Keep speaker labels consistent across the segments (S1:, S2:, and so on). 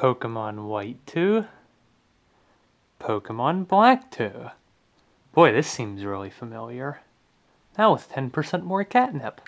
S1: Pokemon White 2, Pokemon Black 2. Boy, this seems really familiar. Now with 10% more catnip.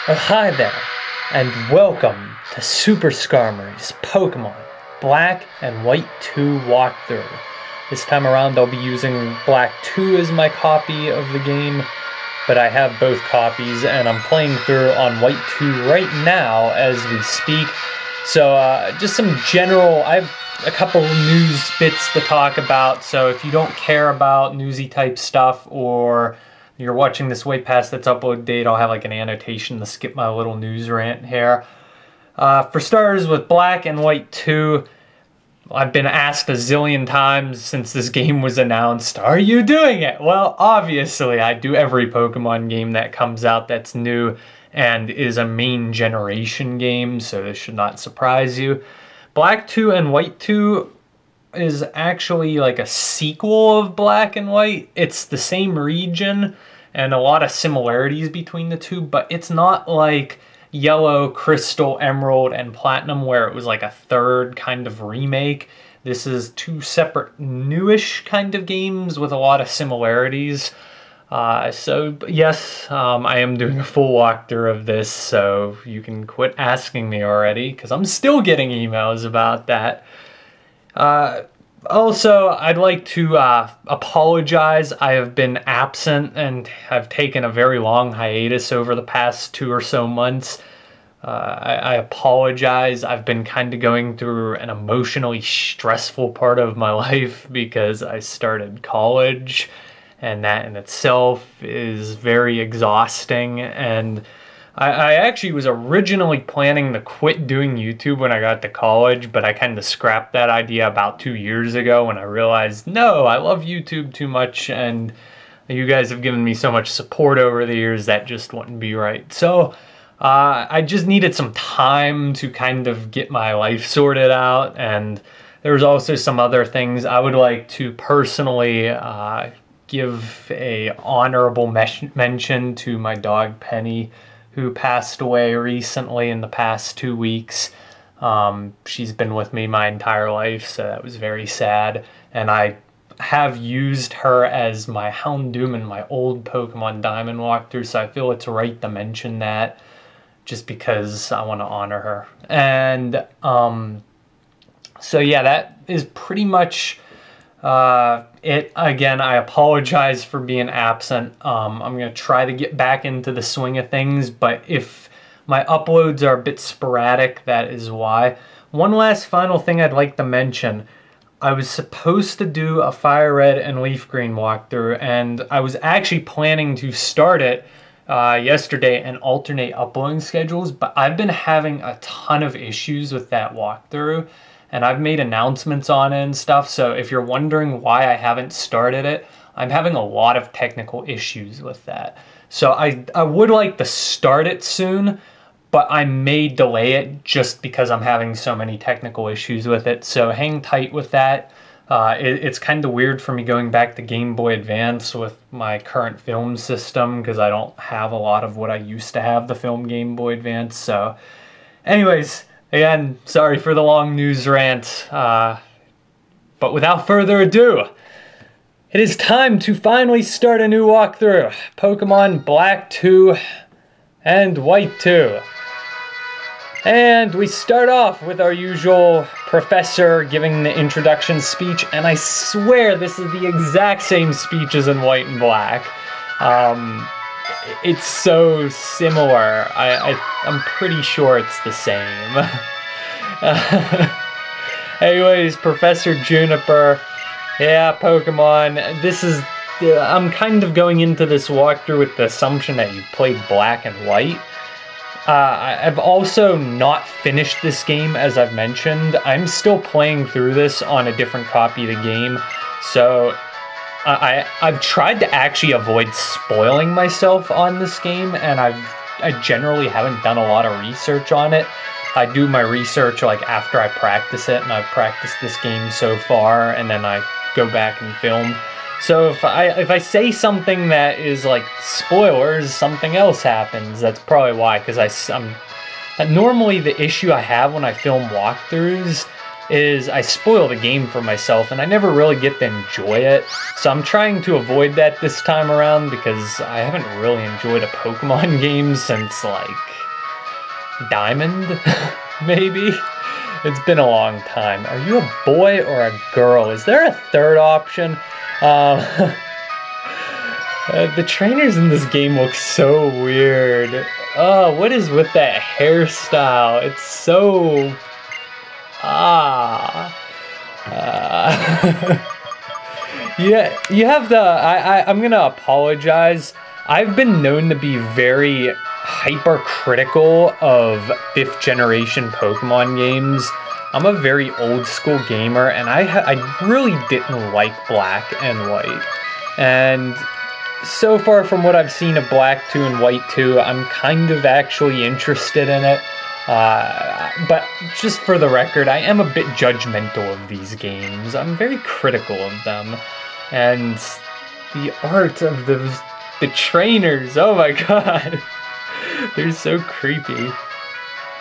S1: Oh, hi there, and welcome to Super Skarmory's Pokemon Black and White 2 walkthrough. This time around I'll be using Black 2 as my copy of the game, but I have both copies and I'm playing through on White 2 right now as we speak. So just some general, I have a couple news bits to talk about, so if you don't care about newsy type stuff or you're watching this way past its upload date, I'll have like an annotation to skip my little news rant here. For starters, with Black and White 2, I've been asked a zillion times since this game was announced, are you doing it? Well, obviously, I do every Pokemon game that comes out that's new and is a main generation game, so this should not surprise you. Black 2 and White 2 is actually like a sequel of Black and White. It's the same region and a lot of similarities between the two, but it's not like Yellow, Crystal, Emerald, and Platinum where it was like a third kind of remake. This is two separate newish kind of games with a lot of similarities. So yes, I am doing a full walkthrough of this, so you can quit asking me already because I'm still getting emails about that. Also, I'd like to apologize. I have been absent and have taken a very long hiatus over the past 2 or so months. I apologize. I've been kind of going through an emotionally stressful part of my life because I started college, and that in itself is very exhausting. And I actually was originally planning to quit doing YouTube when I got to college, but I kind of scrapped that idea about 2 years ago when I realized, no, I love YouTube too much, and you guys have given me so much support over the years that just wouldn't be right. So I just needed some time to kind of get my life sorted out, and there was also some other things. I would like to personally give a honorable mention to my dog Penny, who passed away recently in the past 2 weeks. She's been with me my entire life, so that was very sad. And I have used her as my Houndoom in my old Pokemon Diamond walkthrough, so I feel it's right to mention that just because I want to honor her. And so yeah, that is pretty much it. Again, I apologize for being absent. I'm going to try to get back into the swing of things, but if my uploads are a bit sporadic, that is why. One last final thing I'd like to mention. I was supposed to do a Fire Red and Leaf Green walkthrough, and I was actually planning to start it yesterday and alternate uploading schedules, but I've been having a ton of issues with that walkthrough, and I've made announcements on it and stuff, so if you're wondering why I haven't started it, I'm having a lot of technical issues with that. So I would like to start it soon, but I may delay it just because I'm having so many technical issues with it, so hang tight with that. It's kind of weird for me going back to Game Boy Advance with my current film system because I don't have a lot of what I used to have the film Game Boy Advance, so anyways, again, sorry for the long news rant, but without further ado, It is time to finally start a new walkthrough. Pokemon Black 2 and White 2. And we start off with our usual professor giving the introduction speech, and I swear this is the exact same speech as in White and Black. It's so similar. I'm pretty sure it's the same. Anyways, Professor Juniper. Yeah, Pokemon. I'm kind of going into this walkthrough with the assumption that you've played Black and White. I've also not finished this game, as I've mentioned. I'm still playing through this on a different copy of the game, so I've tried to actually avoid spoiling myself on this game, and I generally haven't done a lot of research on it. I do my research like after I practice it, and I've practiced this game so far, and then I go back and film. So if I say something that is like spoilers, something else happens. That's probably why, because normally the issue I have when I film walkthroughs is I spoil the game for myself, and I never really get to enjoy it. So I'm trying to avoid that this time around, because I haven't really enjoyed a Pokemon game since like Diamond, maybe? It's been a long time. Are you a boy or a girl? Is there a third option? The trainers in this game look so weird. Oh, what is with that hairstyle? It's so... Yeah, you have the... I'm gonna apologize. I've been known to be very hypercritical of 5th generation Pokemon games. I'm a very old school gamer, and I really didn't like Black and White. And so far from what I've seen of Black 2 and White 2, I'm kind of actually interested in it. But just for the record, I am a bit judgmental of these games. I'm very critical of them. And the art of the trainers, oh my god. They're so creepy.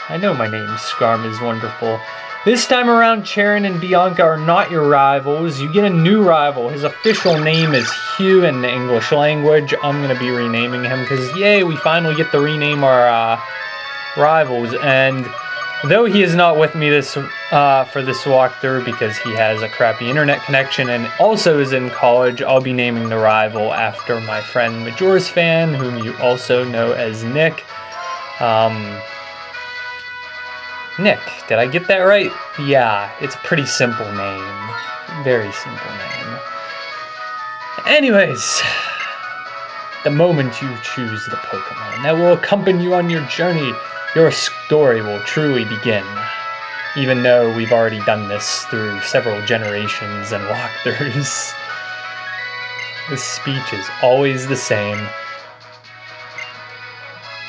S1: I know my name, Scarm is wonderful. This time around, Cheren and Bianca are not your rivals. You get a new rival. His official name is Hugh in the English language. I'm going to be renaming him because, yay, we finally get to rename our rivals. And though he is not with me for this walkthrough because he has a crappy internet connection and also is in college, I'll be naming the rival after my friend Majora's Fan, whom you also know as Nick. Nick, did I get that right? Yeah, it's a pretty simple name. Very simple name. Anyways, the moment you choose the Pokemon that will accompany you on your journey, your story will truly begin. Even though we've already done this through several generations and walkthroughs. This speech is always the same.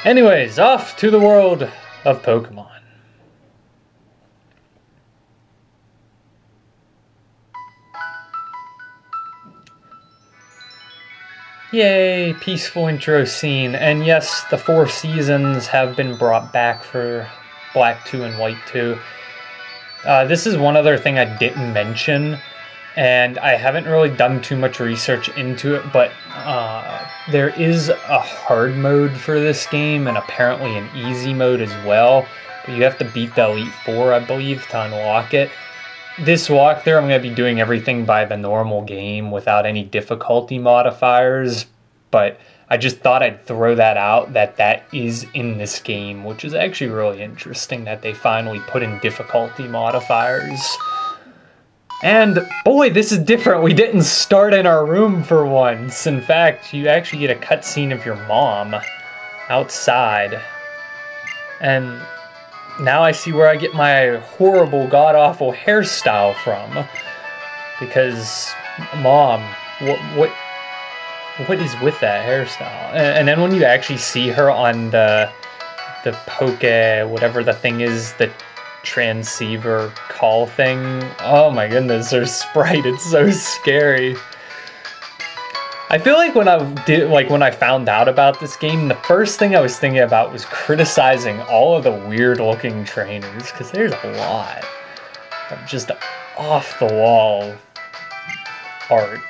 S1: Anyways, off to the world of Pokemon. Yay, peaceful intro scene. And yes, the 4 seasons have been brought back for Black 2 and White 2. This is one other thing I didn't mention, and I haven't really done too much research into it, but there is a hard mode for this game, and apparently an easy mode as well. But you have to beat the Elite Four, I believe, to unlock it. This walkthrough, I'm going to be doing everything by the normal game without any difficulty modifiers, but I just thought I'd throw that out, that is in this game, which is actually really interesting that they finally put in difficulty modifiers. And boy, this is different. We didn't start in our room for once. In fact, you actually get a cutscene of your mom outside. And now I see where I get my horrible, god-awful hairstyle from. Because, Mom, what is with that hairstyle? And then when you actually see her on the Poke, whatever the thing is, the transceiver call thing, oh my goodness, her sprite, it's so scary. I feel like when I found out about this game, the first thing I was thinking about was criticizing all of the weird looking trainers, because there's a lot of just off the wall art.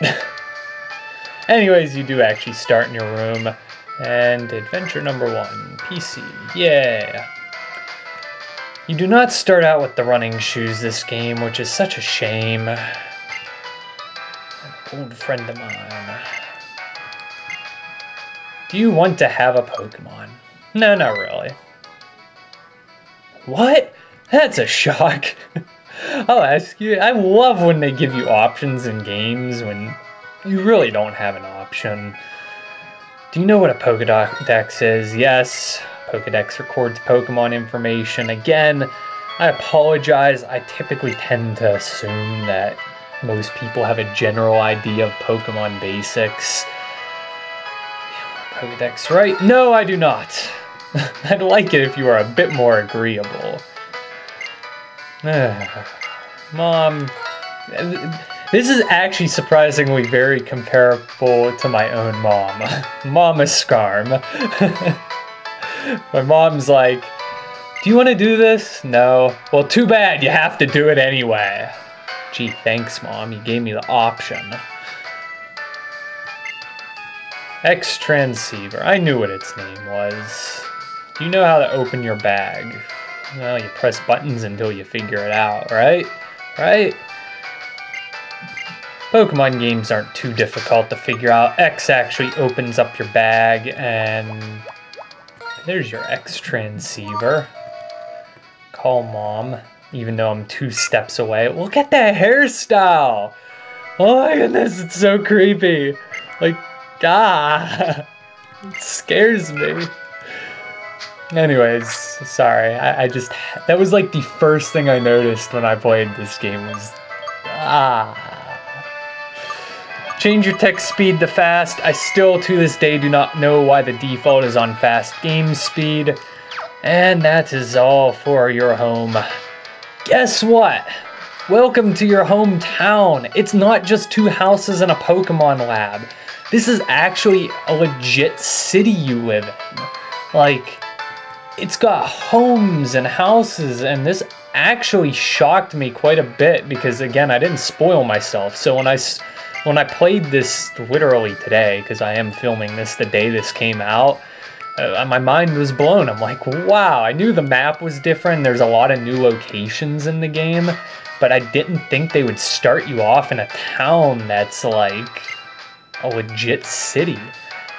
S1: Anyways, you do actually start in your room. And adventure number 1, PC. Yeah. You do not start out with the running shoes this game, which is such a shame. An old friend of mine. Do you want to have a Pokemon? No, not really. What? That's a shock. I'll ask you. I love when they give you options in games when you really don't have an option. Do you know what a Pokédex is? Yes. Pokédex records Pokemon information. Again, I apologize. I typically tend to assume that most people have a general idea of Pokemon basics. Pokédex, right? No, I do not. I'd like it if you were a bit more agreeable. Mom, this is actually surprisingly very comparable to my own mom. Mama Scarm. My mom's like, do you want to do this? No. Well, too bad, you have to do it anyway. Gee, thanks, Mom, you gave me the option. X-Transceiver, I knew what its name was. Do you know how to open your bag? Well, you press buttons until you figure it out, right? Right? Pokemon games aren't too difficult to figure out. X actually opens up your bag, and there's your X-Transceiver. Call Mom, even though I'm 2 steps away. Look at that hairstyle! Oh my goodness, it's so creepy. Like, it scares me. Anyways, sorry, I just, that was like the first thing I noticed when I played this game was, Change your text speed to fast. I still, to this day, do not know why the default is on fast game speed. And that is all for your home. Guess what? Welcome to your hometown. It's not just 2 houses and a Pokemon lab. This is actually a legit city you live in. Like, it's got homes and houses, and this actually shocked me quite a bit because, again, I didn't spoil myself. So when I played this literally today, because I am filming this the day this came out, my mind was blown. I'm like, wow, I knew the map was different. There's a lot of new locations in the game, but I didn't think they would start you off in a town that's like a legit city.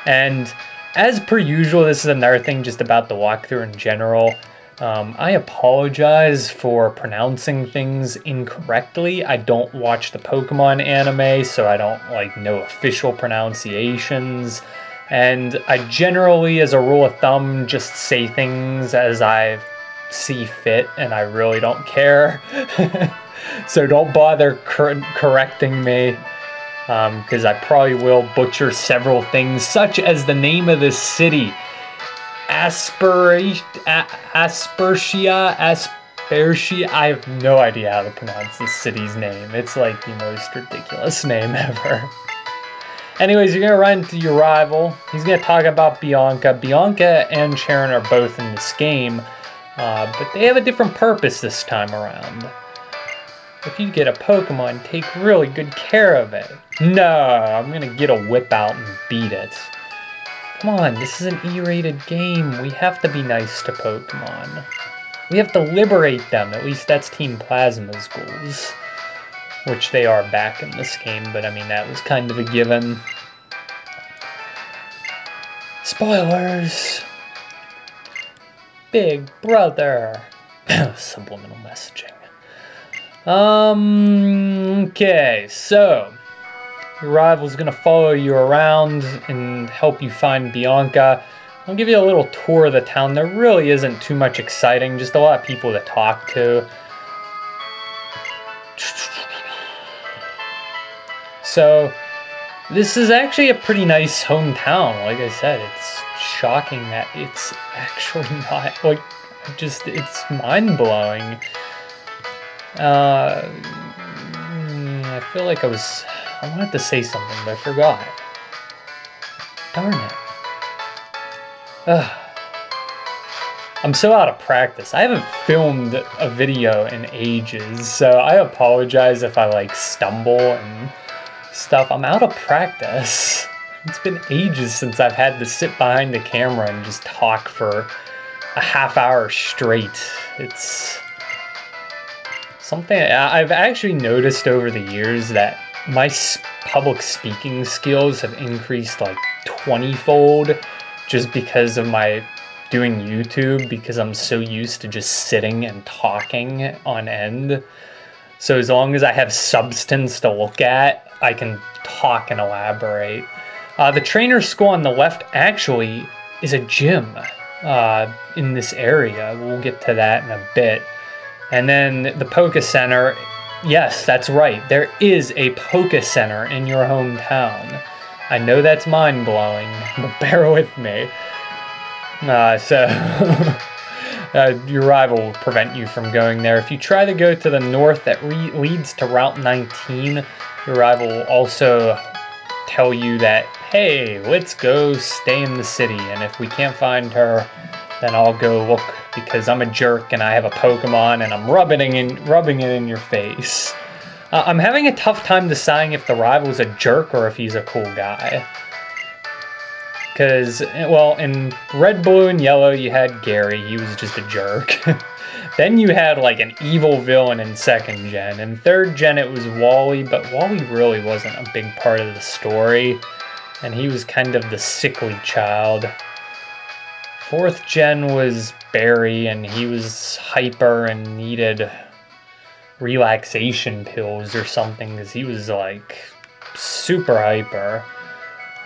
S1: And as per usual, this is another thing just about the walkthrough in general. I apologize for pronouncing things incorrectly. I don't watch the Pokemon anime, so I don't know official pronunciations. And I generally, as a rule of thumb, just say things as I see fit, and I really don't care. So don't bother correcting me, because I probably will butcher several things, such as the name of this city. Aspertia. I have no idea how to pronounce this city's name. It's like the most ridiculous name ever. Anyways, you're gonna run into your rival. He's gonna talk about Bianca. Bianca and Sharon are both in this game, but they have a different purpose this time around. If you get a Pokemon, take really good care of it. No, I'm gonna get a whip out and beat it. Come on, this is an E-rated game. We have to be nice to Pokemon. We have to liberate them. At least that's Team Plasma's goals. Which they are back in this game, but I mean, that was kind of a given. Spoilers! Big Brother! Subliminal messaging. Okay, so your rival's gonna follow you around and help you find Bianca. I'll give you a little tour of the town. There really isn't too much exciting, just a lot of people to talk to. So, this is actually a pretty nice hometown. Like I said, it's shocking that it's actually not, it's mind-blowing. I feel like I wanted to say something, but I forgot. Darn it. Ugh. I'm so out of practice. I haven't filmed a video in ages, so I apologize if I stumble and stuff. I'm out of practice. It's been ages since I've had to sit behind the camera and just talk for a half hour straight. It's something I've actually noticed over the years that my public speaking skills have increased like 20-fold just because of my doing YouTube, because I'm so used to just sitting and talking on end. So as long as I have substance to look at, I can talk and elaborate. The trainer school on the left actually is a gym in this area. We'll get to that in a bit. And then the Poké Center, yes, that's right. There is a Poké Center in your hometown. I know that's mind-blowing, but bear with me. Your rival will prevent you from going there. If you try to go to the north, that leads to Route 19. Your rival will also tell you that, hey, let's go stay in the city, and if we can't find her, then I'll go look, because I'm a jerk and I have a Pokemon and I'm rubbing it in your face. I'm having a tough time deciding if the rival's a jerk or if he's a cool guy. Because, well, in Red, Blue, and Yellow, you had Gary. He was just a jerk. Then you had, like, an evil villain in 2nd Gen. In 3rd Gen, it was Wally, but Wally really wasn't a big part of the story. And he was kind of the sickly child. 4th Gen was Barry, and he was hyper and needed relaxation pills or something, because he was, like, super hyper.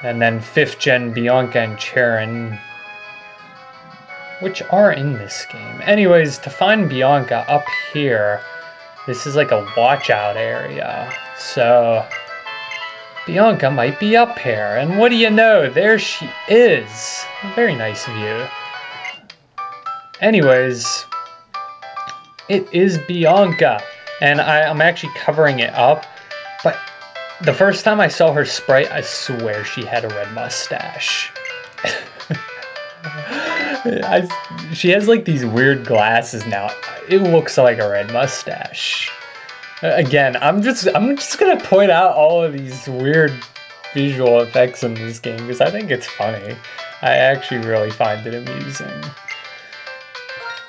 S1: And then 5th Gen, Bianca and Cheren, which are in this game. Anyways, to find Bianca up here, this is like a watch out area. So Bianca might be up here. And what do you know? There she is. A very nice view. Anyways, it is Bianca. And I'm actually covering it up. But the first time I saw her sprite, I swear she had a red mustache. She has like these weird glasses now. It looks like a red mustache. Again, I'm just gonna point out all of these weird visual effects in this game because I think it's funny. I actually really find it amusing.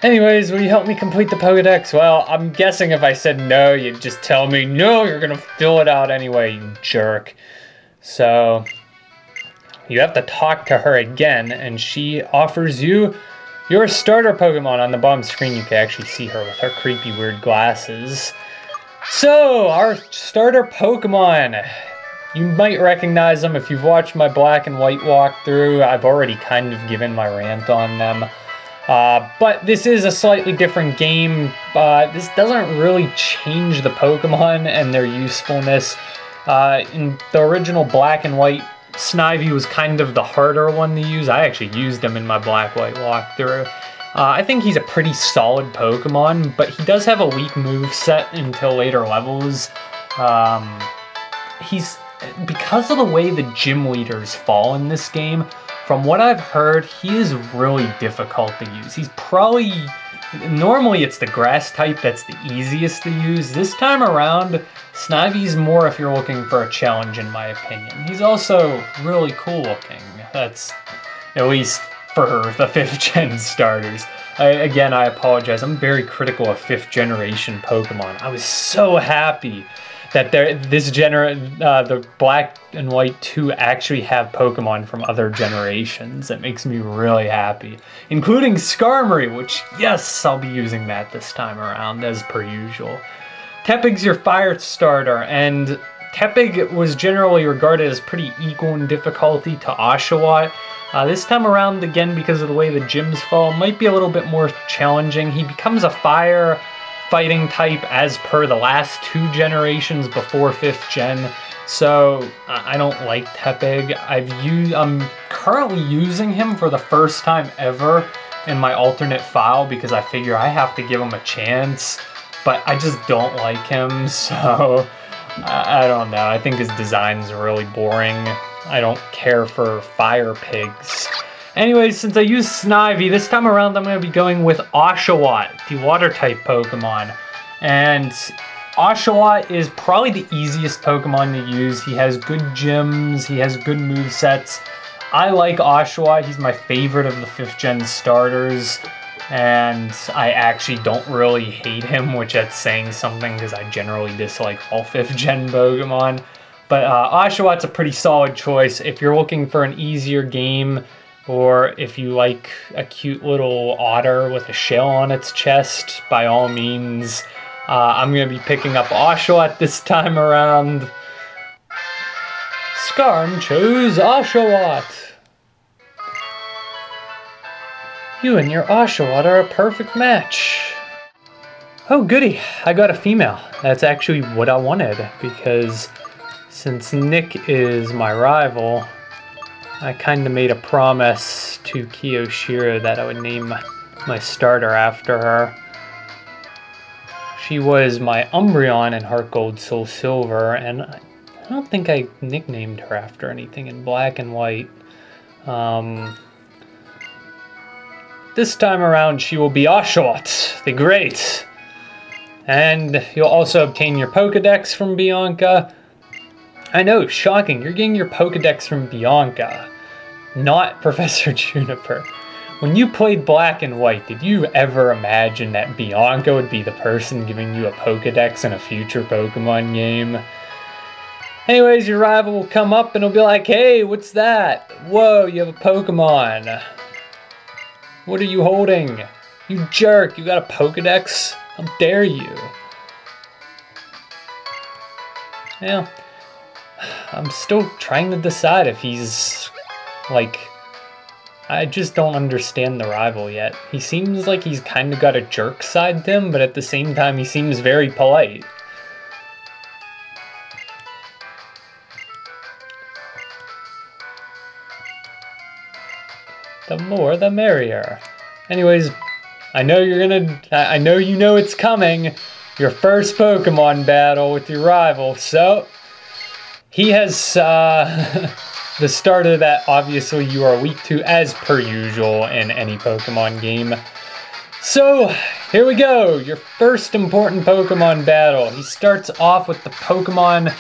S1: Anyways, will you help me complete the Pokedex? Well, I'm guessing if I said no, you'd just tell me, no, you're gonna fill it out anyway, you jerk. So you have to talk to her again, and she offers you your starter Pokemon. On the bottom screen, you can actually see her with her creepy, weird glasses. So, our starter Pokemon. You might recognize them if you've watched my Black and White walkthrough. I've already kind of given my rant on them. But this is a slightly different game. This doesn't really change the Pokemon and their usefulness. In the original Black and White, Snivy was kind of the harder one to use. I actually used him in my Black-White walkthrough. I think he's a pretty solid Pokemon, but he does have a weak moveset until later levels. Because of the way the gym leaders fall in this game, from what I've heard, he is really difficult to use. He's probably... Normally it's the grass type that's the easiest to use. This time around, Snivy's more if you're looking for a challenge, in my opinion. He's also really cool looking. That's at least for the 5th Gen starters. Again, I apologize. I'm very critical of 5th generation Pokemon. I was so happy that the Black and White 2 actually have Pokemon from other generations. That makes me really happy. Including Skarmory, which, yes, I'll be using that this time around, as per usual. Tepig's your fire starter, and Tepig was generally regarded as pretty equal in difficulty to Oshawott. This time around, again, because of the way the gyms fall, might be a little bit more challenging. He becomes a fire fighting type as per the last 2 generations before 5th Gen. So I don't like Tepig. I'm currently using him for the first time ever in my alternate file because I figure I have to give him a chance, but I just don't like him, so I don't know. I think his design's really boring. I don't care for fire pigs. Anyways, since I used Snivy, this time around I'm going to be going with Oshawott, the water type Pokemon. And Oshawott is probably the easiest Pokemon to use. He has good gyms, he has good movesets. I like Oshawott, he's my favorite of the 5th gen starters. And I actually don't really hate him, which that's saying something because I generally dislike all 5th gen Pokemon. But Oshawott's a pretty solid choice if you're looking for an easier game, or if you like a cute little otter with a shell on its chest. By all means, I'm going to be picking up Oshawott this time around. Skarm chose Oshawott. You and your Oshawott are a perfect match. Oh goody, I got a female. That's actually what I wanted, because since Nick is my rival, I kind of made a promise to Kiyoshiro that I would name my starter after her. She was my Umbreon in Heart Gold Soul Silver, and I don't think I nicknamed her after anything in Black and White. This time around, she will be Oshawott the Great. And you'll also obtain your Pokedex from Bianca. I know, shocking, you're getting your Pokedex from Bianca, not Professor Juniper. When you played Black and White, did you ever imagine that Bianca would be the person giving you a Pokedex in a future Pokemon game? Anyways, your rival will come up and he'll be like, hey, what's that? Whoa, you have a Pokemon. What are you holding? You jerk, you got a Pokedex? How dare you? Yeah, I'm still trying to decide if he's, like, I just don't understand the rival yet. He seems like he's kind of got a jerk side to him, but at the same time he seems very polite. The more the merrier. Anyways, I know you know it's coming. Your first Pokemon battle with your rival. So, he has the starter that obviously you are weak to, as per usual in any Pokemon game. So, here we go. Your first important Pokemon battle. He starts off with the Pokemon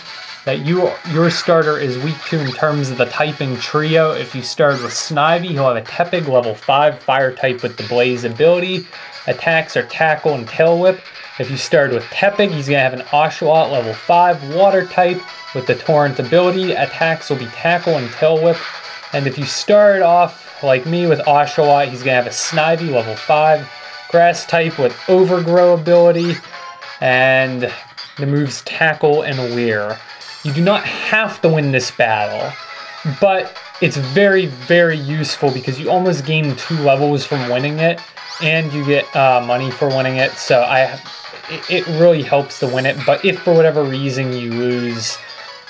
S1: that your starter is weak to in terms of the typing trio. If you start with Snivy, he'll have a Tepig level 5 fire type with the Blaze ability. Attacks are Tackle and Tail Whip. If you start with Tepig, he's going to have an Oshawott level 5 water type with the Torrent ability. Attacks will be Tackle and Tail Whip. And if you start off like me with Oshawott, he's going to have a Snivy level 5 grass type with Overgrow ability. And the moves Tackle and Weir. You do not have to win this battle, but it's very, very useful because you almost gain 2 levels from winning it, and you get money for winning it, so it really helps to win it. But if for whatever reason you lose,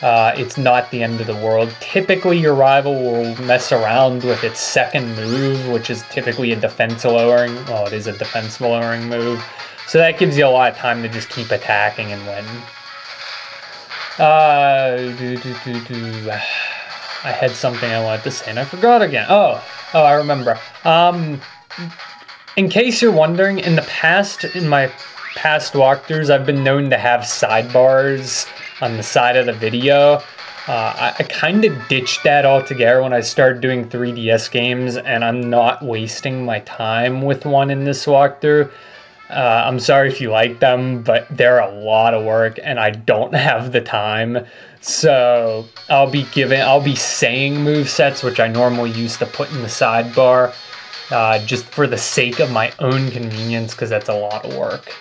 S1: it's not the end of the world. Typically your rival will mess around with its second move, which is typically a defense lowering, well, it is a defense lowering move, so that gives you a lot of time to just keep attacking and win. I had something I wanted to say and I forgot again. Oh, I remember. In case you're wondering, in my past walkthroughs, I've been known to have sidebars on the side of the video. I kind of ditched that altogether when I started doing 3DS games, and I'm not wasting my time with one in this walkthrough. I'm sorry if you like them, but they're a lot of work and I don't have the time. So I'll be saying movesets, which I normally used to put in the sidebar, just for the sake of my own convenience, because that's a lot of work.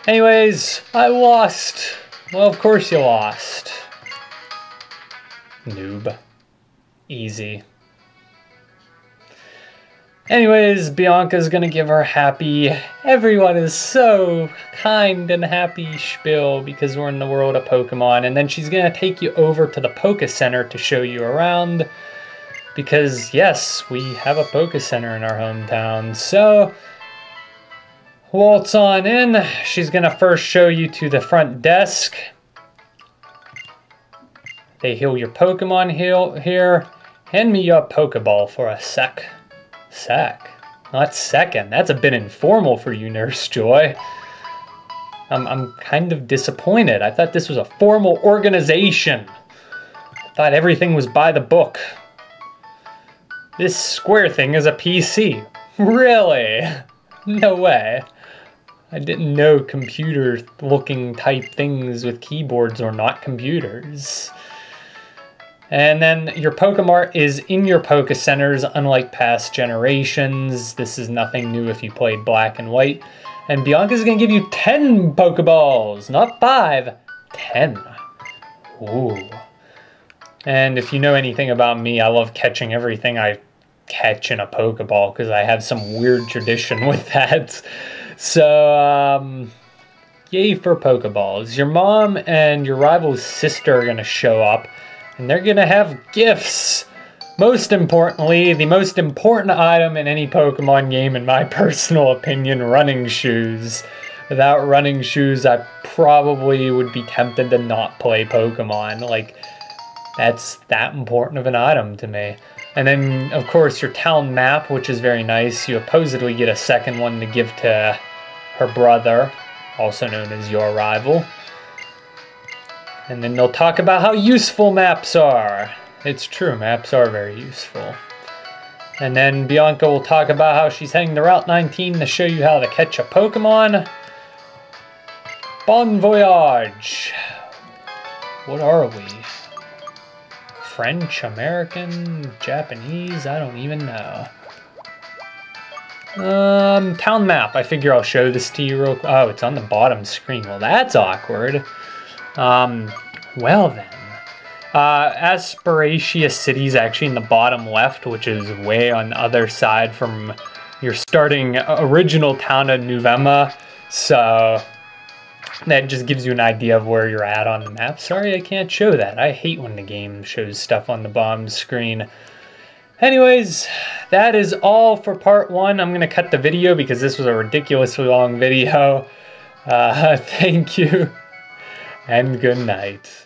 S1: Anyways, I lost. Well, of course you lost. Noob. Easy. Anyways, Bianca's gonna give her happy, everyone is so kind and happy spiel because we're in the world of Pokemon, and then she's gonna take you over to the Poke Center to show you around, because yes, we have a Poke Center in our hometown. So, waltz on in. She's gonna first show you to the front desk. They heal your Pokemon here. Hand me your Pokeball for a sec. Sec? Not second. That's a bit informal for you, Nurse Joy. I'm kind of disappointed. I thought this was a formal organization. I thought everything was by the book. This square thing is a PC. Really? No way. I didn't know computer-looking type things with keyboards are not computers. And then your Pokemart is in your Poke Centers, unlike past generations. This is nothing new if you played Black and White. And Bianca's gonna give you 10 Pokeballs, not 5, 10. Ooh. And if you know anything about me, I love catching everything I catch in a Pokeball because I have some weird tradition with that. So, yay for Pokeballs. Your mom and your rival's sister are gonna show up, and they're gonna have gifts. Most importantly, the most important item in any Pokemon game, in my personal opinion, running shoes. Without running shoes, I probably would be tempted to not play Pokemon. Like, that's that important of an item to me. And then, of course, your town map, which is very nice. You supposedly get a second one to give to her brother, also known as your rival. And then they'll talk about how useful maps are. It's true, maps are very useful. And then Bianca will talk about how she's heading to Route 19 to show you how to catch a Pokemon. Bon voyage! What are we? French, American, Japanese? I don't even know. Town map. I figure I'll show this to you real quick. Oh, it's on the bottom screen. Well, that's awkward. Well then. Aspiratia City is actually in the bottom left, which is way on the other side from your starting original town of Nuvema. So that just gives you an idea of where you're at on the map. Sorry I can't show that. I hate when the game shows stuff on the bottom screen. Anyways, that is all for part 1. I'm going to cut the video because this was a ridiculously long video. Thank you and good night.